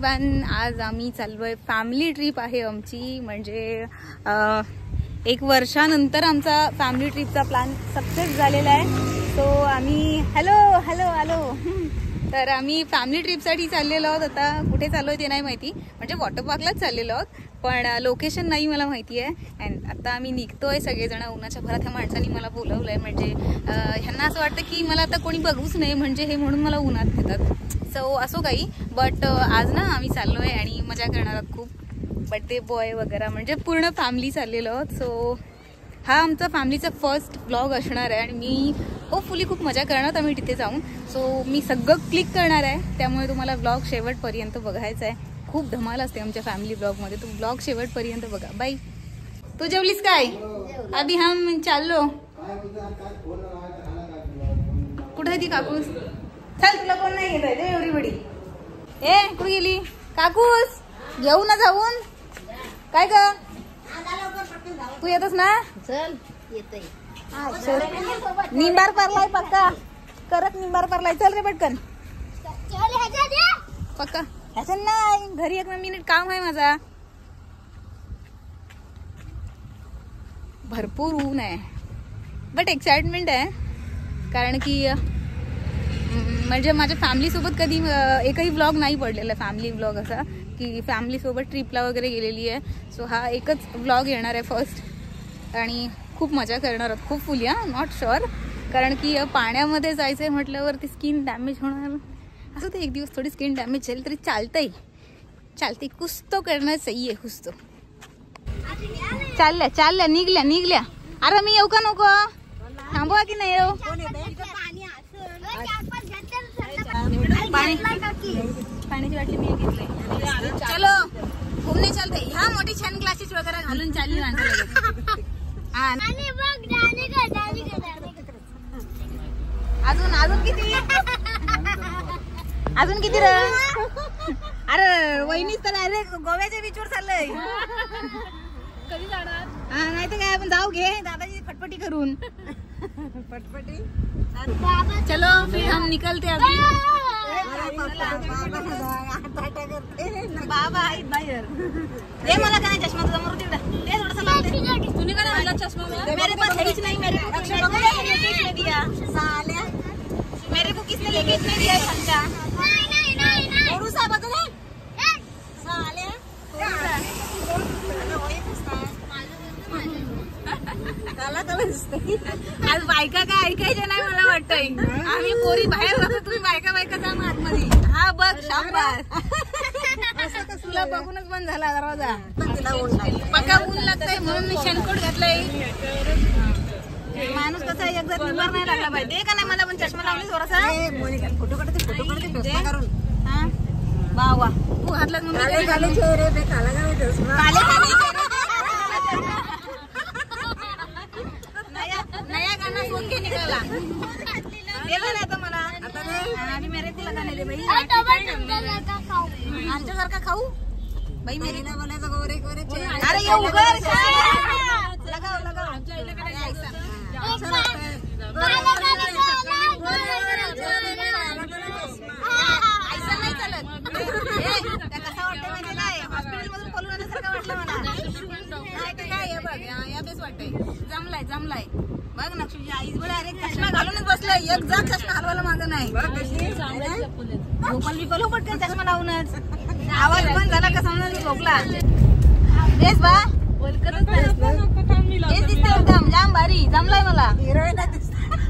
Everyone, आज आम्ही चाललोय, फॅमिली ट्रिप आहे आमची. म्हणजे 1 वर्षानंतर आमचा फॅमिली ट्रिपचा प्लॅन सक्सेस झालेला आहे. सो आम्ही हॅलो तर आम्ही फॅमिली ट्रिपसाठी चाललेलो आहोत. आता कुठे चाललोय ते नाही माहिती, म्हणजे वॉटर पार्कलाच चाललेलो आहोत, पण लोकेशन नाही मला माहिती आहे. अँड आता आम्ही निघतोय सगळेजण. उन्हाच्या भरात ह्या माणसांनी मला बोलवलंय, म्हणजे ह्यांना असं वाटतं की मला आता कोणी बघूच नाही, म्हणजे हे म्हणून मला उन्हात नेतात. सो असो काही, बट आज ना आम्ही चाललोय आणि मजा करणार आहोत खूप. बर्थडे बॉय वगैरे, म्हणजे पूर्ण फॅमिली चाललेलो आहोत. सो हा आमचा फॅमिलीचा फर्स्ट ब्लॉग असणार आहे आणि मी होपफुली खूप मजा करणार आम्ही तिथे जाऊन. सो मी सगळं क्लिक करणार आहे, त्यामुळे तुम्हाला ब्लॉग शेवटपर्यंत बघायचा आहे. खूप धमाल असते आमच्या फॅमिली ब्लॉगमध्ये, तो ब्लॉग शेवटपर्यंत बघा. बाय. तू जेवलीस काय? अभि हम चाललो. कुठे ती काकूस? चल, तुला कोण नाही घेत आहे एवढी बडी. ए कुठे गेली काकूस? घेऊ ना जाऊन. काय ग तू येतस ना? चल येतोय. निंबार परलाय पक्का, करत निंबार परलाय. चल रे पटकन पक्का. ह्याचं नाही, घरी 1 मिनिट काम आहे माझा. भरपूर ऊन आहे, बट एक्साइटमेंट आहे, कारण की म्हणजे माझ्या फॅमिली सोबत कधी एकही व्लॉग नाही पडलेला फॅमिली व्लॉग असा की फॅमिली सोबत ट्रिपला वगैरे गेलेली आहे. सो हा एकच व्लॉग येणार आहे फर्स्ट, आणि खूप मजा करणार आहोत. खूप फुल या नॉट शुअर, कारण की पाण्यामध्ये जायचंय म्हटल्यावरती स्किन डॅमेज होणार. असं ते एक दिवस थोडी स्किन डॅमेज झाली तरी चालतंय. कुछ तो करना चाहिए, कुछ तो. चालल्या निघल्या. अरे मी येऊ का नको? थांबवा की नाही येऊ? पाण्याची वाटली मी घेतली. चलो घूमने चलते. ह्या मोठी छान ग्लासेस वगैरे घालून चालली अजून किती रे? अरे वहिनीच तर डायरेक्ट गोव्याच्या बीचवर चाललंय. कधी जाणार? हा नाही तर काय, आपण जाऊ घे दादाची फटफटी करून. फटफटी. चलो फिर हम निकलते अभी. बाबा आहेत बाहेर. दे मला काय चष्मा तुझा मरू तिकडे. दे थोडासा लावते. तूने काय आणला चष्मा? मेरे पास है नहीं. मेरे को किसने लेके नहीं दिया खर्चा? नहीं सा बघ साल्या. आज बायका काय ऐकायच्या नाही मला वाटतंय. आम्ही पोरी बाहेर जातो, तुम्ही बायका जा आतमध्ये. हा बघ शाबास. तुला बघूनच बंद झाला दरवाजा. पक्का ऊन लागतंय म्हणून मी शेणकोट घातलंय. माणूस कसा एकदा निंबार नाही लागला पाहिजे का नाही. मला पण चष्मा लावली थोडासा. फोटो काढते. हा वा तू घातला नया गाना सुन के निघाला. आता मला आणि मेरे तिला गाणे दे बाई. आमच्यासारखा खाऊ बाई. मेरे ना बोलायचं गोरे गोरे. अरे ये उघड लगाव आमच्या आईला काय ऐसा नाही चालत. कसा वाटतंय माहिती काय? हॉस्पिटल मधून पळून आल्यासारखं वाटलं मला. नाही तर काय बघ या बेस वाटतंय. जमलाय बघ ना. तुझी आईच बरं. अरे चष्मा घालूनच बसलाय. एक जाग चष्मा हलवायला मागं नाही. झोपल बिपल पटकन चष्मा लावूनच. आवाज बंद झाला का समजा झोपला. बेस बा हेच दिसते एकदम जाम भारी. जमलाय मला.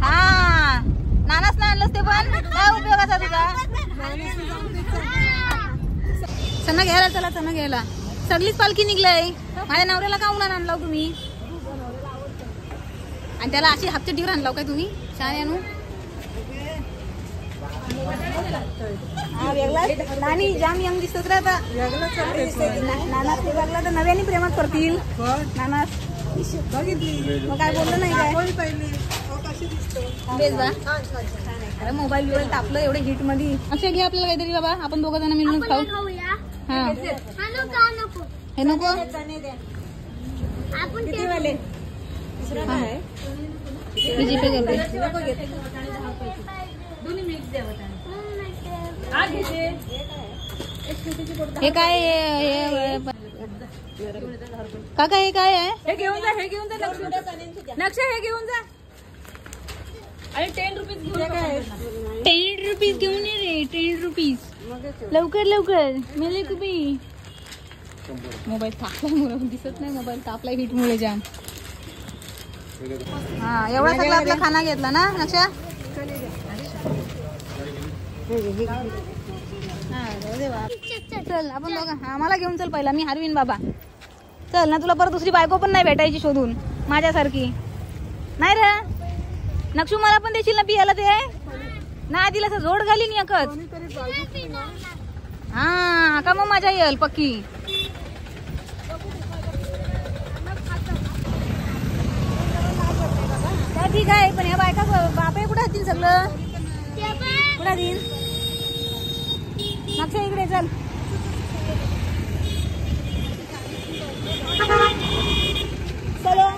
हा नानाच ना आणलंस ते पण काय उपयोगाचा तुझा? चना घ्यायला चला. चना घ्यायला सगळीच पालखी निघलाय. माझ्या नवऱ्याला का उन्हात आणलाव तुम्ही? आणि त्याला अशी हापचे डिवर आणलाव काय तुम्ही? छान आणू वेगळा. नानी जाम यंग दिसतोच रे आता. नाना ते बघला तर नव्याने प्रेमात करतील. नाना मग काय बोललं नाही काय? बेस बा. अरे मोबाईल बिबाईल तापलं एवढे हिट मध्ये. असे घे आपल्याला काहीतरी बाबा. आपण 2 जण मिळून खाऊ. हा हे नको. किती वाले? मी जीपे करते. दोन्ही मिक्स द्यावं. हे काय काका हे काय आहे? हे घेऊन जा, हे घेऊन जा नक्षा, हे घेऊन जा. आणि 10 रुपीज घेऊन जा. 10 रुपीज घेऊन ये रे, 10 रुपीज लवकर लवकर. मेले तुम्ही मोबाईल तापल्यामुळे दिसत नाही, मोबाईल तापला हिटमुळे जाम. हा एवढा सगळा आपला खाना घेतला ना नक्षा. चल आपण बघा, आम्हाला घेऊन चल पहिला. मी हरवीन बाबा. चल ना, तुला परत दुसरी बायको पण नाही भेटायची शोधून माझ्यासारखी. नाही रे नक्षू, मला पण देशील ना पियाला? ते नाही दिला असं जोड घालीन एकच. हा का मग माझ्या येईल पक्की. ठीक आहे, पण या बायका बापे कुठे असतील सगळं? कुठे देईन नक्षा? इकडे चल. चलो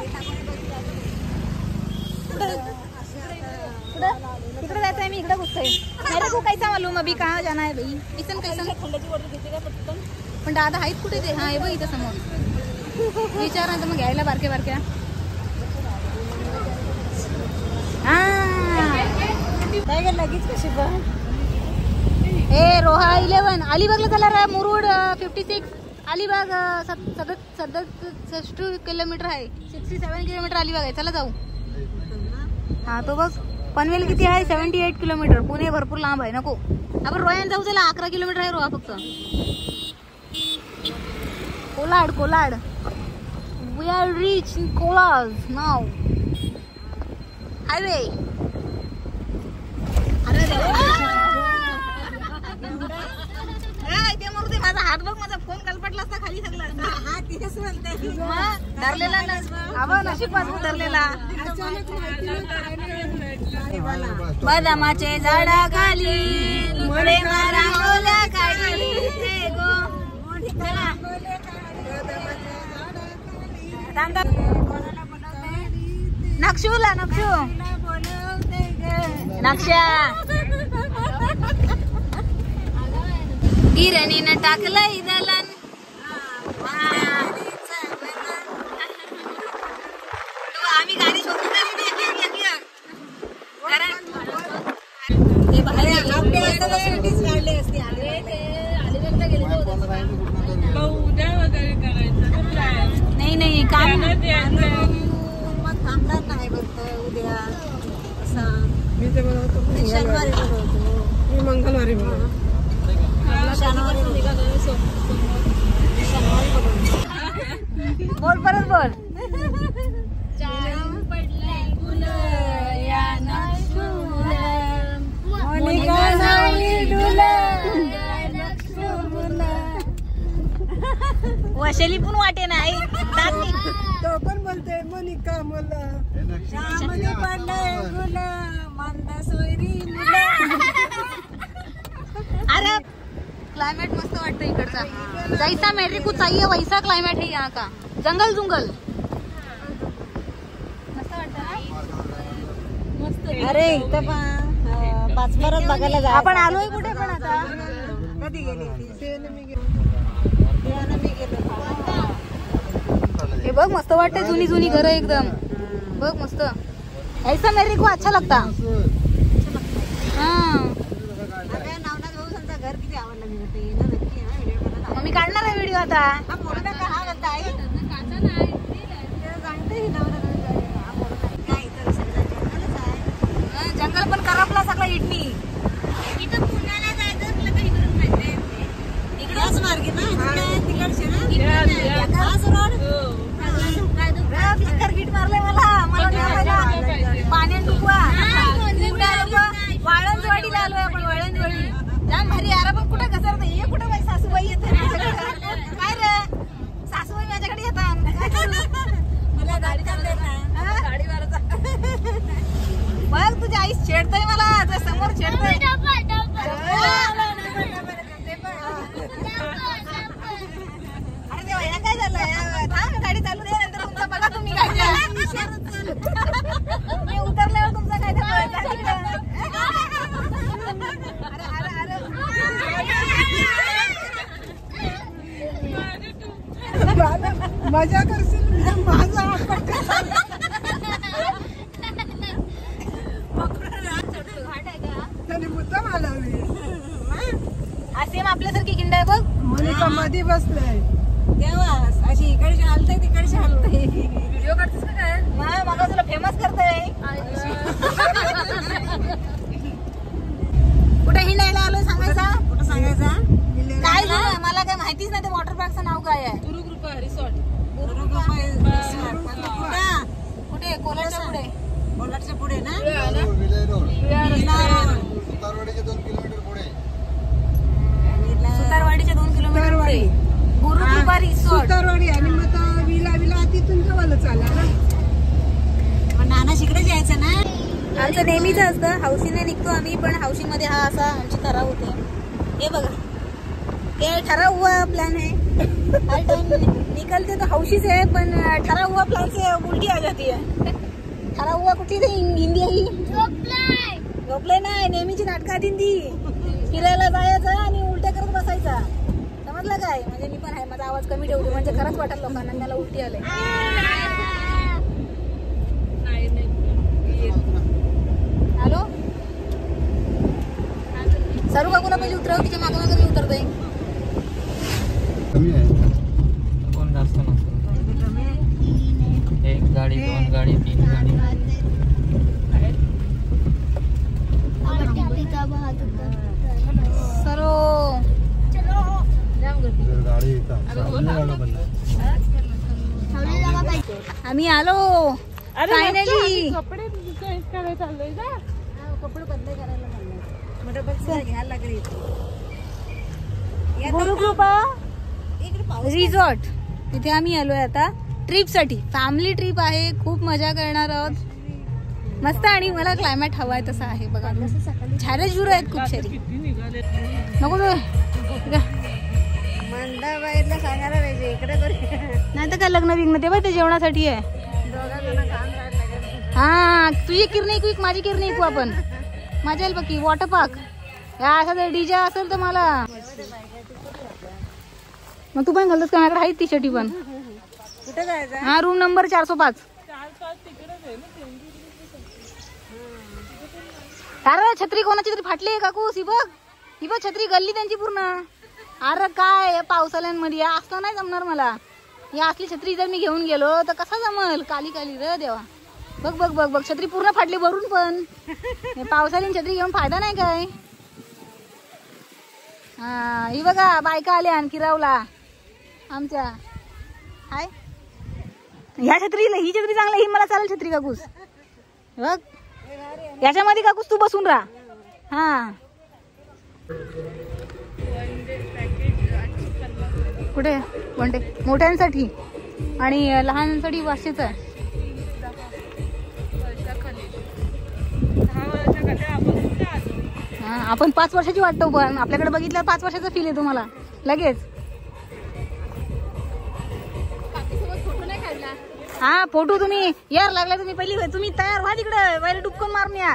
तिकडे जायचं आहे. मी इकडे घुसतोय. मेरे को कैसा मालूम अभी कहाँ जाना है भाई? इसन कैसा थंडाची बॉटल घेते का पटकन? पण दादा आहेत कुठे ते? हा हे बघ इथं समोर. विचार ना तर मग घ्यायला बारक्या बारक्या. काय लगेच कशी पण. ए रोहा 11 अलिबागला चला रे. मुरुड 56 अलिबाग 67 किलोमीटर आहे. 67 किलोमीटर अलिबाग आहे. चला जाऊ. हा तो बघ. पनवेल किती आहे? 78 किलोमीटर. पुणे भरपूर लांब आहे. नको आपण रोह्यान जाऊ. चला 11 किलोमीटर आहे रोहा फक्त. Kolad Kolad. We are reach in Kolad now. Highway. अरे ते मग ते माझा हात बघ. माझा फोन कलपटला असता खाली सगळं. हा तिथेच म्हणते धरलेला ना. अबा नशीब पासून धरलेला. बदामाचे झाडा खाली मुळे मारा ओल्या खाली. नक्षूला नक्षू नक्षा गिरणीनं टाकलंय दलन. आम्ही गाडी शोधून नाही नाही काम थांबणार नाही बघ उद्या. मी ते बनवतो शनिवारी बनवतो. मी मंगळवारी बनवतो. बोल परत बोल. वशली पण वाटे नाही. तो पण बोलते मोनिका मुला श्यामने पडलंय गुल मंद सोयरी. अरे क्लाइमेट मस्त वाटतं इकडचा. जैसा मेरे को चाहिए वैसा क्लाइमेट है यहाँ का. जंगल जुंगल मस्त वाटतं. अरे इथं पाचपरत बघायला जा. आपण आलोय कुठे पण आता? कधी गेली? हे बघ मस्त वाटते. जुनी जुनी घर एकदम बघ मस्त. ऐसा मेरे को अच्छा लगता. हाँ घर किती आवडलं. मी काढणार आहे व्हिडिओ आता. जंगल पण करपला सगळा इटनी. इथं पुण्याला जायचं तुला काही करून माहिती. इकडेच मार्गे ना तिकडचे ना गीट मारलंय मला. पाण्यात डुबवा. वाळंजवाडीला आलोय आपण. वाळंजवाडी जाम भारी. अरे पण कुठं घसरत हे कुठं माझी सासूबाई येते काय रे? सासूबाई माझ्याकडे येतात. मला गाडी गाडीवरचा बघ तुझ्या आई छेडतय मला. समोर छेडतय. अरे देवा या काय झालं? थांब गाडी चालू दे. नंतर तुमचा बघा तुम्ही गाडी. मी उतरल्यावर तुमचा काय मजा करशील माझा त्याने मुद्दाम आलावी सेम आपल्यासारखी किंड आहे बघ. मोनिका मध्ये बसलाय तेव्हा अशी इकडचे हलतय तिकडचे हलतय. व्हिडिओ काढतेस का काय? मला तुला फेमस करताय. कुठे हिंडायला आलोय सांगायचा? कुठं सांगायचा? काय झालं मला काय माहितीच नाही. ते वॉटर पार्कचं नाव काय आहे? गुरुकृपा रिसॉर्ट. कुठे? कोल्हाच्या पुढे. कोल्हाच्या पुढे ना. सुतारवाडीच्या 2 किलोमीटर पुढे. सुतारवाडीच्या 2 किलोमीटर पुढे गुरुकृपा रिसॉर्ट. सुतारवाडी आणि मग विला तिथून जवळच आला ना. पण नाना शिकडे जायचं ना. आमचं नेहमीच असतं. हौशीने निघतो आम्ही, पण हौशीमध्ये हा असा आमची ठराव होते. हे बघा, ये ठरा हुआ प्लान है. हर टाइम निकलते तो हौशीच है, पण ठरा हुआ प्लान से उलटी आ जाती है. ठरा हुआ कुठली ते हिंदी आहे? झोपलाय नाही. नेहमीची नाटकात हिंदी. फिरायला जायचं आणि उलट्या करत बसायचा. समजलं काय? म्हणजे मी पण आहे. माझा आवाज कमी ठेवतो म्हणजे खरंच वाटेल लोकांना त्याला उलटी आले. हॅलो, सरू काकूला पहिली उतरव. तिच्या मागं मागं मी उतरते. कमी आहे. कोण जास्त नसतं. 1 गाडी 2 गाडी 3 गाडी. सरो गाडी आम्ही आलो फायनली. कपडे चाललोय का? कपडे बदले करायला लागले. घ्यायला लागले. गुरुकृपा रिसॉर्ट तिथे आम्ही आलोय आता ट्रिप साठी. फॅमिली ट्रिप आहे. खूप मजा करणार आहोत. मस्त. आणि मला क्लायमेट हवाय तसं आहे बघा. झाडं झुरं आहेत खूप सारी. नको मंदाबाईला सांगायला पाहिजे इकडे नाही तर काय लग्न बिग्न ते बघ ते जेवणासाठी आहे. हा, तुझी किरणी क्विक माझी किरणी ऐकू आपण. मजा येईल बघ. वॉटर पार्क असं डीजे असेल तर मला. मग तू पण घालतोस का? माझ्याकडे आहे टी शर्टी पण. कुठे जायचं? हा, रूम नंबर 405. अरे छत्री कोणाची तरी फाटली आहे काकू. ही बघ छत्री गल्ली त्यांची पूर्ण. अरे काय पावसाळ्यांमध्ये असं नाही जमणार मला. ही असली छत्री जर मी घेऊन गेलो तर कसा जमल? काली काली रे देवा. बघ बघ बघ बघ छत्री पूर्ण फाटली भरून. पण पावसाळ्यात छत्री घेऊन फायदा नाही काय. हा, ही बघा बायका आल्या आणखी रावला आमच्या. हाय, ह्या छत्रीला ही छत्री चांगली. ही मला चालेल छत्री काकूस. बघ याच्यामध्ये काकूस तू बसून राहा. हा, कुठे? 1 डे मोठ्यांसाठी आणि लहानांसाठी 500च आहे. हा, आपण 5 वर्षाची वाटतो. पण आपल्याकडे बघितल्यावर 5 वर्षाचा फील येतो मला लगेच. हा, फोटो तुम्ही यार लागला. तुम्ही पहिली तुम्ही तयार व्हा तिकडे. पहिले डुबकून मारून या.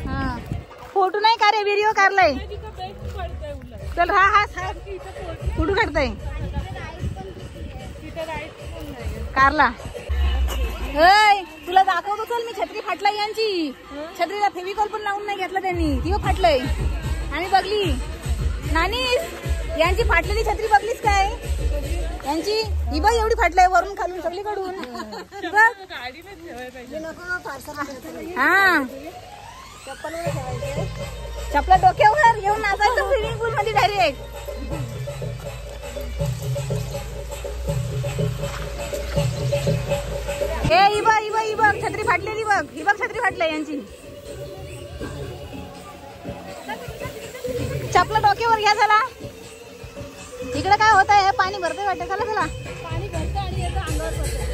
हा, फोटो नाही का रे? व्हिडिओ काढलाय. चल हा फोटो काढताय कारला. तुला दाखवतो. चल मी छत्री फाटलाय यांची. छत्रीला फेविकॉल पण लावून नाही घेतला त्यांनी. ती फाटलंय. आणि बघली नानी यांची फाटलेली छत्री बघलीस काय? यांची ही बघ एवढी फाटलाय वरून खालून सगळीकडून. हा, चपला डोक्यावर घेऊन नाचायचं स्विमिंग पूल मध्ये डायरेक्ट. ही बघ छत्री फाटलेली. बघ ही बघ छत्री फाटली यांची. चपला डोक्यावर घ्या. चला इकडे काय होत आहे? पाणी भरतंय वाटतं. चला चला. पाणी भरतं आणि याचं अंगावर पडतं.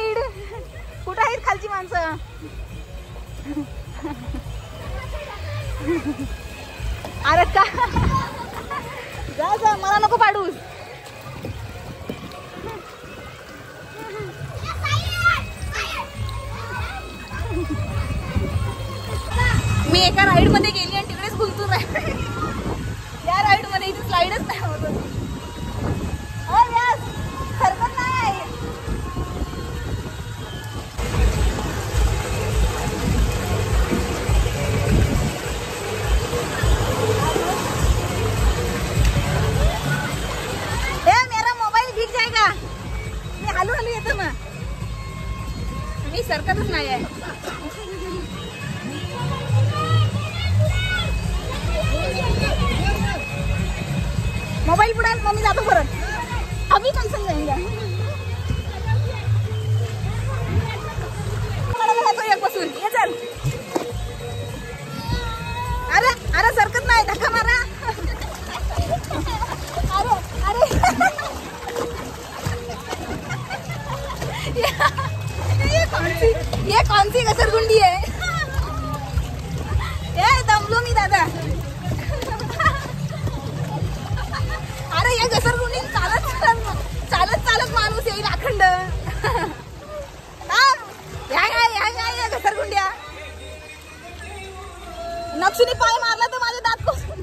राईड. कुठं आहेत खालची माणसं? अरे का जा जा, मला नको पाडूस. मी एका राईड मध्ये गेली आणि तिकडेच गुंतून राहिले. या राईड मध्ये इथे स्लाइडच नाही होत. हरकत नाही. मेरा मोबाईल भीग जाएगा. मी हलू हलू येतो ना, मी सरकतच नाही आहे. मोबाईल पुढे मम्मी जातो परत. अभी कैसे जाएगा? बसून ये चल. अरे अरे सरकत नाही, धक्का मारा. अरे अरे ये कौन सी घसरगुंडी है? ये दमलो मी दादा. अरे या घसरगुंडी चालत चालत चालत माणूस येईल अखंड. या घसरगुंड्या. नक्षीने पाय मारला तर माझे दात कोसळले.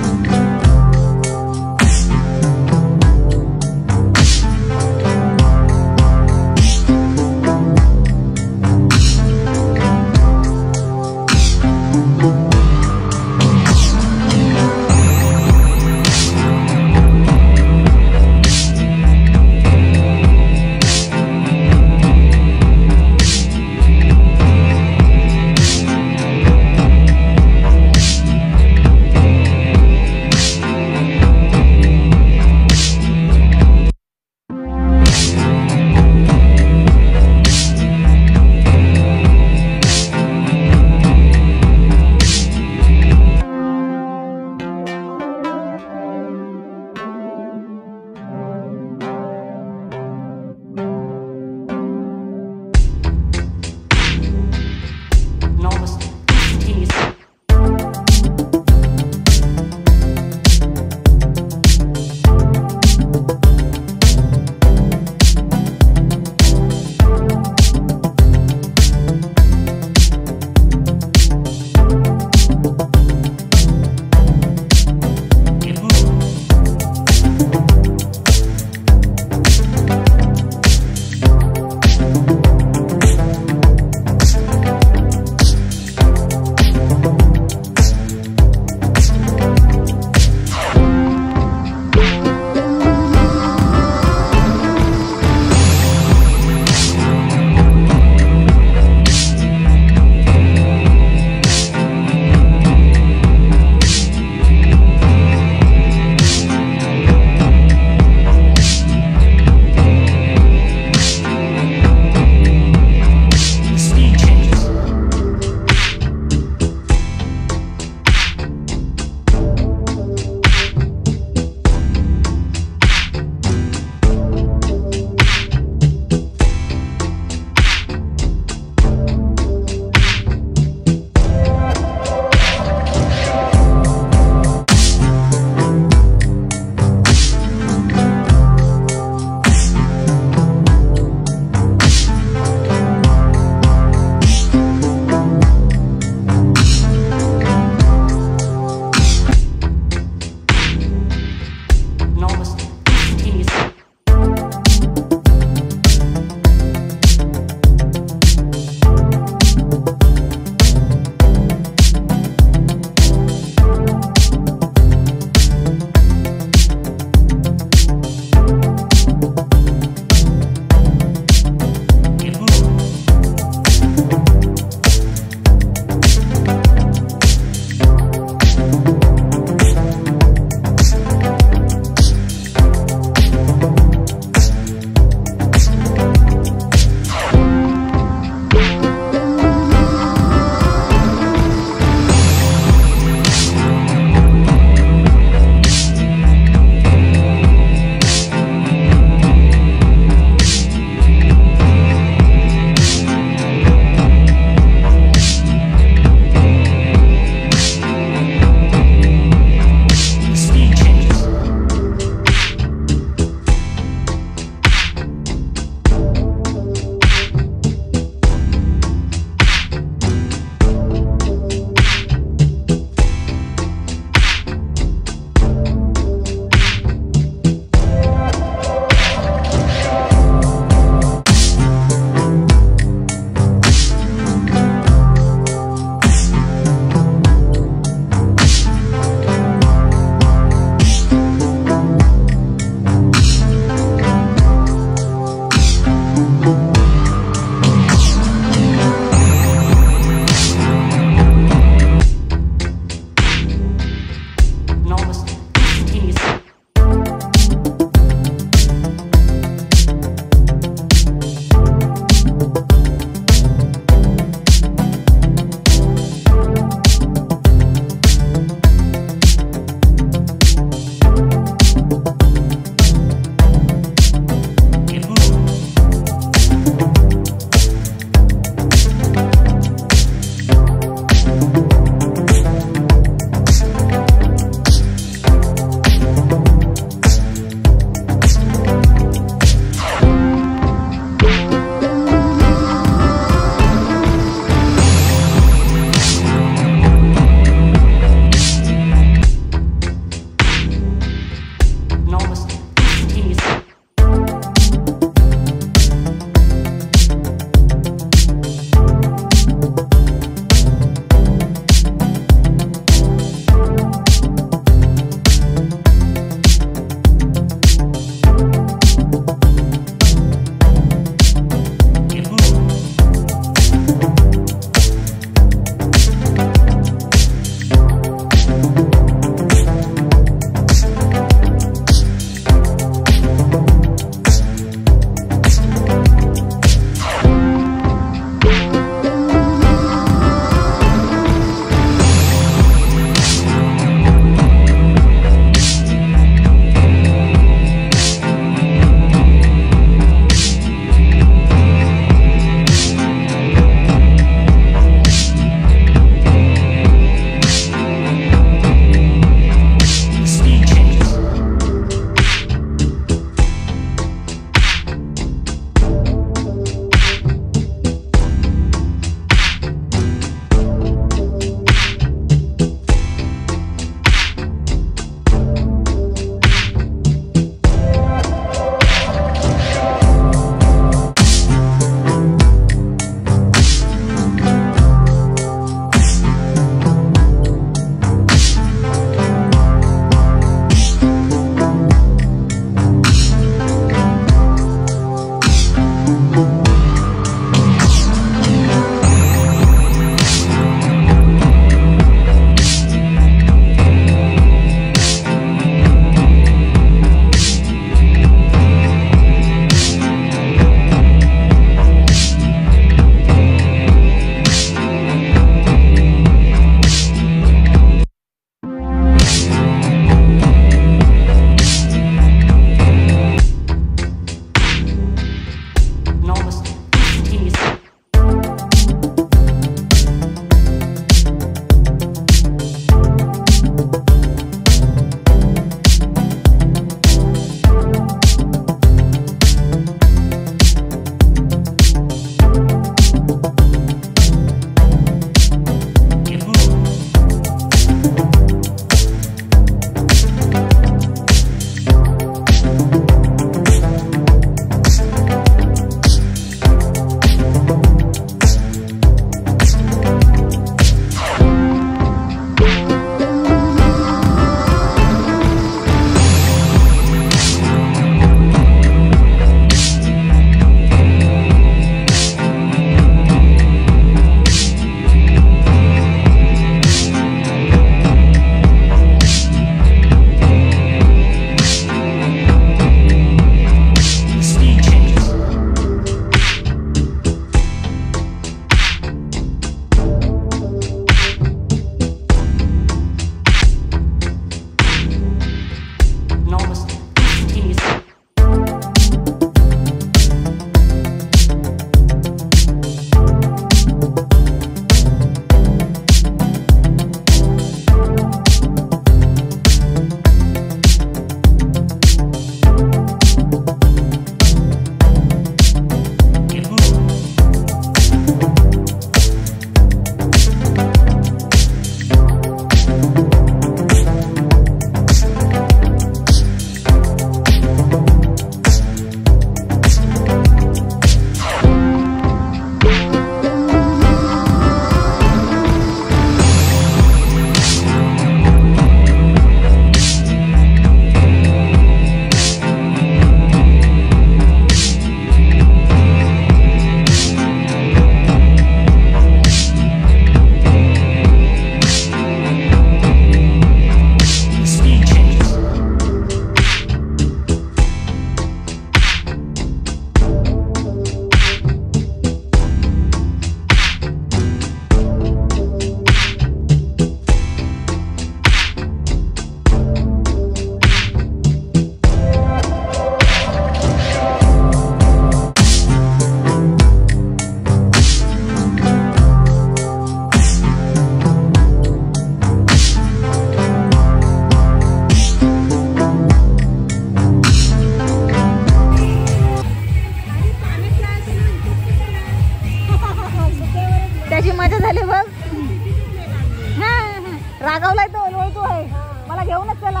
रागावलाय तो, लोळतो आहे, मला घेऊनच चला.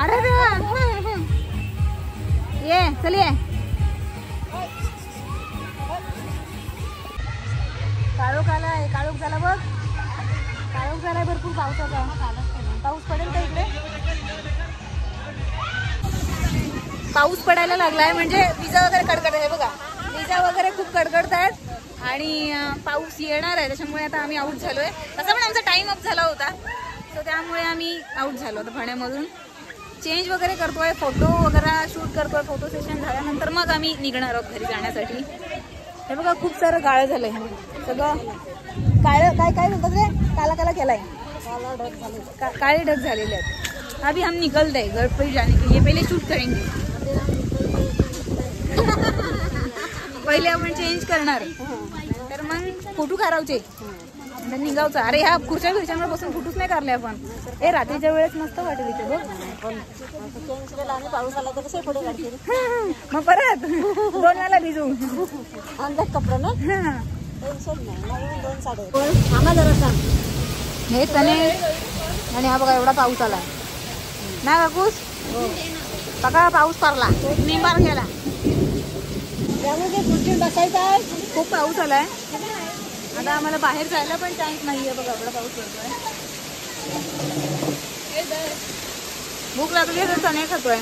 अरे देवा, ये चल ये. काळोख आलाय, काळोख झाला बघ, काळोख झालाय भरपूर पावसाचा. पाऊस पडेल का इकडे? पाऊस पडायला लागलाय म्हणजे विजा वगैरे कडकड आहे बघा, विजा वगैरे खूप कडकडत आहेत आणि पाऊस येणार आहे. त्याच्यामुळे आता आम्ही आऊट झालोय. तसा पण आमचा टाइम अप झाला होता, सो त्यामुळे आम्ही आऊट झालो होतो ठाण्यामधून. चेंज वगैरे करतोय, फोटो वगैरे शूट करतोय. फोटो सेशन झाल्यानंतर मग आम्ही निघणार आहोत घरी जाण्यासाठी. हे बघा खूप सारं काळं झालंय, सगळं काळं काय काय म्हणतात रे, काला काला केलाय, काळे ढग झालेले आहेत. अभी हम निकलते घर पर जाने के लिए, पहिले शूट करेंगे. पहिले आपण चेंज करणार, तर मग फोटो काढायचे, निघावचा. अरे ह्या खुर्च्या खुर्च्यांवर बसून फोटोच नाही काढले आपण. हे रात्रीच्या वेळेस मस्त वाटेल इथे बघ. पाऊस आला तर कसे पुढे काढतील मग परत 2 वेळेला भिजू अंदाज कपडे ना, टेन्शन नाही. 2 साडे आम्हा जरा सांग. हे तने आणि हा बघा एवढा पाऊस आलाय ना काकूस. बघा पाऊस पडला, निंबार गेला, त्यामुळे खुर्ची बसायचं आहे. खूप पाऊस आलाय. आता आम्हाला बाहेर जायला पण चान्स नाहीये बघा, एवढा पाऊस पडतोय. भूक लागली तर चणे खातोय.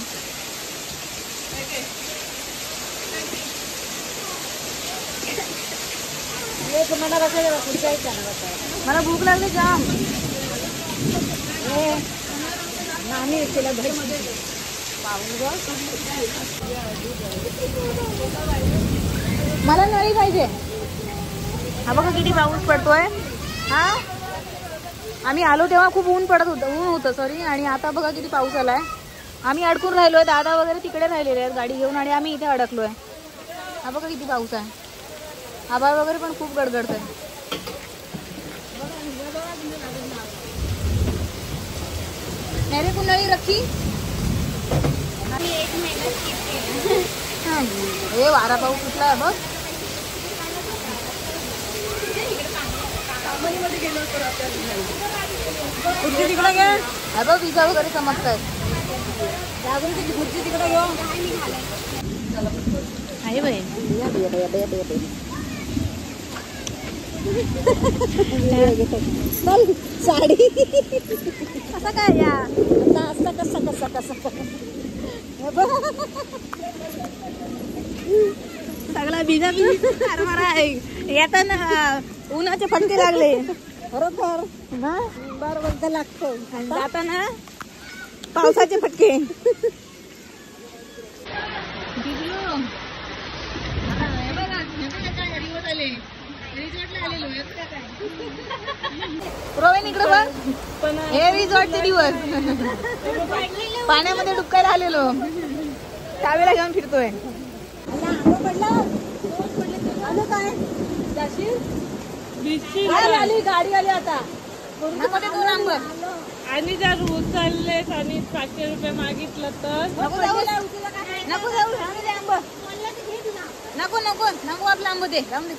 मला भूक लागली जाम. मला नळी पाहिजे. हा बघा किती पाऊस पडतोय. हा आम्ही आलो तेव्हा खूप ऊन होतं सॉरी. आणि आता बघा किती पाऊस आलाय. आम्ही अडकून राहिलोय, दादा वगैरे तिकडे राहिलेले आहेत गाडी घेऊन आणि आम्ही इथे अडकलोय. हा बघा किती पाऊस आहे. आभाळ वगैरे पण खूप गडगडत आहे. मेरे को नळी रखी. हे वारा पाऊस कुठला आहे बघ. खुर्ची तिकडे घे. हा बघ विजा वगैरे चमकत आहेत. खुर्ची तिकडे घेऊ आहे बाई. साडी कसा काय या आता कसा सगळा बिजा कारभार आहे. येताना उन्हाचे फटके लागले बरोबर ना, बरोबर लागतो. जाताना पावसाचे फटके. रोवेन इकडे बघ, हे रिसॉर्टचे दिवस. पाण्यामध्ये डुबकायला आलेलो, टावेला घेऊन फिरतोय. गाडी आली आता. नको ते 2 आंब. आणि जर उचललेस आणि 500 रुपये मागितलं तर नको जाऊ, नको जाऊ, राहू दे आंब. नको नको नको आपला आंब दे, राहून दे.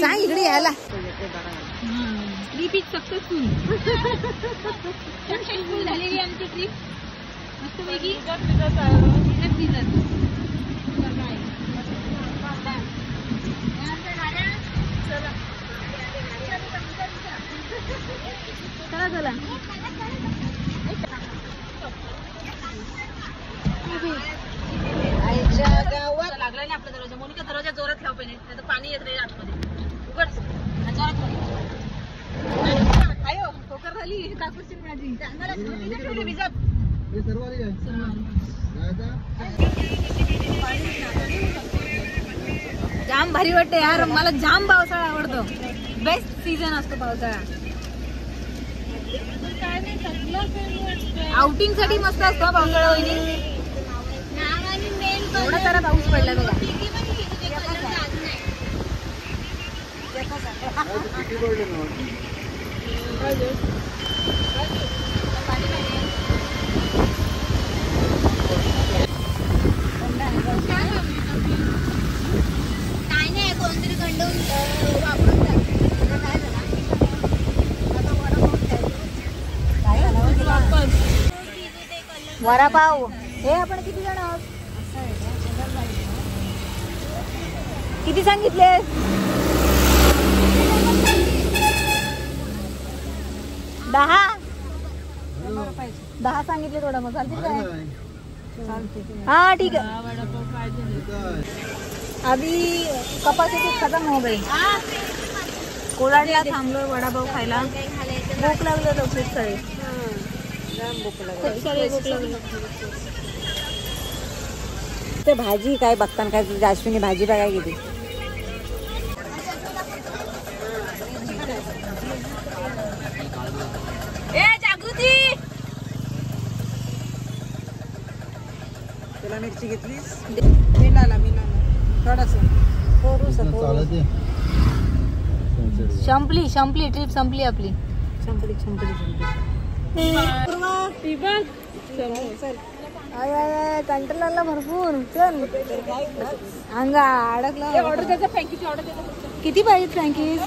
सांग इकडे यायला. Trip is successful. सक्सेसफुल झालेली आमची ट्रिप मस्तपैकी. चला चला लागला नाही आपला दरवाजा. मोनिका दरवाजा जोरात ठेव पहिले, नाही तर पाणी येत नाही आतमध्ये. उघड जोरात. आयो ठोकर झाली काकूची माझी. भिजत हे सर्व आली काय? जाम भारी वाटते यार. मला जाम पावसाळा आवडतो. बेस्ट सीझन असतो पावसाळा. आउटिंग साठी मस्त असतो पावसाळा. वहिनी एवढा सारा पाऊस पडला बघा. किती पडले ना? काय नाही, 2 वडापाव. हे आपण किती जण आहोत? किती सांगितले? 10 सांगितले. थोडा मग चालतील काय? हाँ ठीक है. अभी कपासिटी खत्म हो गई. कोलाडला थांबलोय वडापाव खायला. भूक लागलं तर खूप सारे. ते भाजी काय बघताना काय जास्मिनी भाजी बघाय किती. जागृती. तुला मिरची घेतलीस? मिळाला थोडासा. संपली ट्रिप संपली आपली. कंट्रोल आला भरपूर. चल अंगा अडकला. ऑर्डर द्यायचं फ्रँकीची ऑर्डर द्यायचं. किती पाहिजे फ्रँकीज?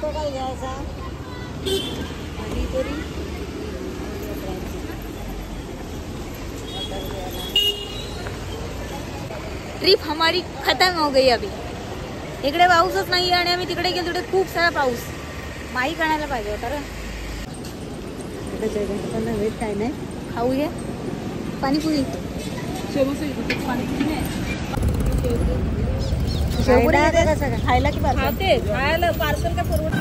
काय घ्यायचा? ट्रिप हमारी खत्म हो गई अभी. इकडे पाऊसच नाही आणि आम्ही तिकडे गेलो तिकडे खूप सारा पाऊस. माही काढायला पाहिजे होता रे. काय नाही खाऊया पाणीपुरी. शेवपुरी खायला की खायला पार्सल का परवड.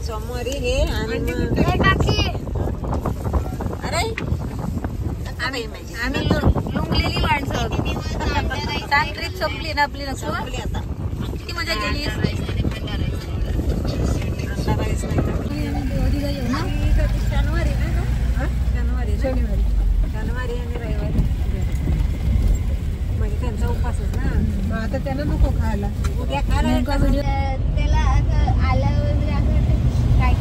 सोमवारी हे आणि अरे आम्ही लुंगलेली माणसं. सांग ट्रिप संपली ना आपली. नसतो आता किती मजा केली. शनिवारी आणि रविवारी म्हणजे त्यांचा उपासच ना. आता त्यांना नको खायला. उद्या खायला त्याला आलं वगैरे असं काय